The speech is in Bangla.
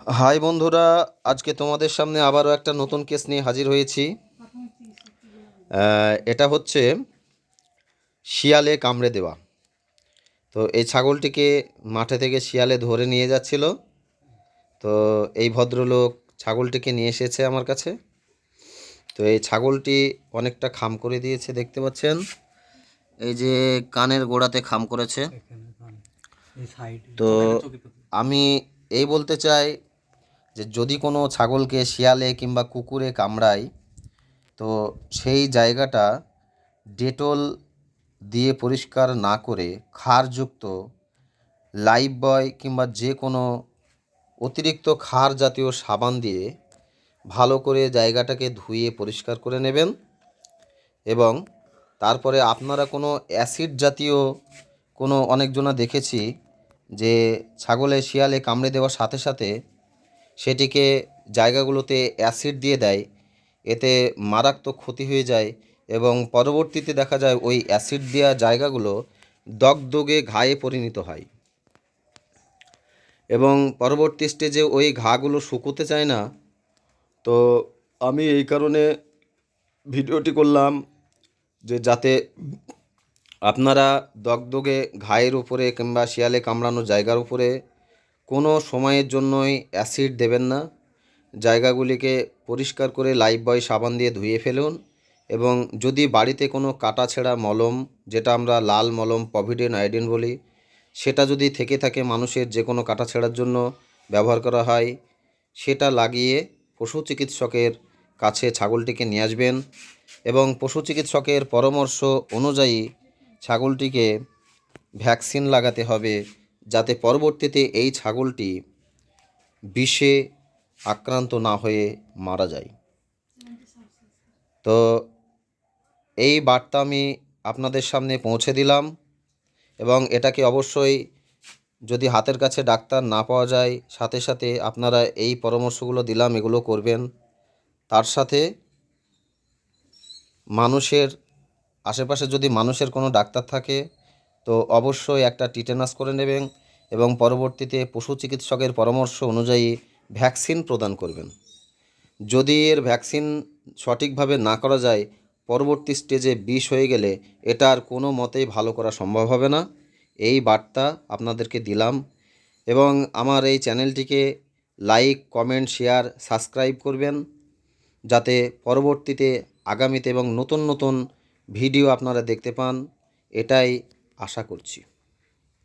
হাই বন্ধুরা, আজকে তোমাদের সামনে আবারও একটা নতুন কেস নিয়ে হাজির হয়েছি। এটা হচ্ছে শিয়ালে কামড়ে দেওয়া। তো এই ছাগলটিকে মাঠে থেকে শিয়ালে ধরে নিয়ে যাচ্ছিল। তো এই ভদ্রলোক ছাগলটিকে নিয়ে এসেছে আমার কাছে। তো এই ছাগলটি অনেকটা খাম করে দিয়েছে, দেখতে পাচ্ছেন। এই যে কানের গোড়াতে খাম করেছে। তো আমি এই বলতে চাই যে যদি কোনো ছাগলকে শিয়ালে কিংবা কুকুরে কামড়ায়, তো সেই জায়গাটা ডেটল দিয়ে পরিষ্কার না করে ক্ষারযুক্ত লাইফবয় কিংবা যে কোনো অতিরিক্ত ক্ষার জাতীয় সাবান দিয়ে ভালো করে জায়গাটাকে ধুয়ে পরিষ্কার করে নেবেন। এবং তারপরে আপনারা কোনো অ্যাসিড জাতীয় অনেকজনা দেখেছি যে ছাগলে শিয়ালে কামড়ে দেওয়ার সাথে সাথে সেটিকে জায়গাগুলোতে অ্যাসিড দিয়ে দেয়। এতে মারাত্মক ক্ষতি হয়ে যায় এবং পরবর্তীতে দেখা যায় ওই অ্যাসিড দেওয়া জায়গাগুলো দগদগে ঘায়ে পরিণত হয় এবং পরবর্তী স্টেজে ওই ঘাগুলো শুকোতে চায় না। তো আমি এই কারণে ভিডিওটি করলাম যে যাতে আপনারা দগদগে ঘায়ের উপরে কিংবা শিয়ালে কামড়ানো জায়গার উপরে কোনো সময়ের জন্যই অ্যাসিড দেবেন না। জায়গাগুলিকে পরিষ্কার করে লাইফবয় সাবান দিয়ে ধুয়ে ফেলুন এবং যদি বাড়িতে কোনো কাটাছেঁড়া মলম, যেটা আমরা লাল মলম পভিডেন আয়োডিন বলি, সেটা যদি থেকে থাকে মানুষের যে কোনো কাটাছেঁড়ার জন্য ব্যবহার করা হয়, সেটা লাগিয়ে পশু চিকিৎসকের কাছে ছাগলটিকে নিয়ে আসবেন এবং পশু চিকিৎসকের পরামর্শ অনুযায়ী ছাগলটিকে ভ্যাকসিন লাগাতে হবে, যাতে পরবর্তীতে এই ছাগলটি বিষে আক্রান্ত না হয়ে মারা যায়। তো এই বার্তা আমি আপনাদের সামনে পৌঁছে দিলাম এবং এটাকে অবশ্যই, যদি হাতের কাছে ডাক্তার না পাওয়া যায়, সাথে সাথে আপনারা এই পরামর্শগুলো দিলাম, এগুলো করবেন। তার সাথে মানুষের আশেপাশে যদি মানুষের কোনো ডাক্তার থাকে তো অবশ্যই একটা টিটেনাস করে নেবেন এবং পরবর্তীতে পশু চিকিৎসকের পরামর্শ অনুযায়ী ভ্যাকসিন প্রদান করবেন। যদি এর ভ্যাকসিন সঠিকভাবে না করা যায়, পরবর্তী স্টেজে বিষ হয়ে গেলে এটা আর কোনো মতেই ভালো করা সম্ভব হবে না। এই বার্তা আপনাদেরকে দিলাম এবং আমার এই চ্যানেলটিকে লাইক, কমেন্ট, শেয়ার, সাবস্ক্রাইব করবেন, যাতে পরবর্তীতে আগামীতে এবং নতুন নতুন ভিডিও আপনারা দেখতে পান, এটাই আশা করছি।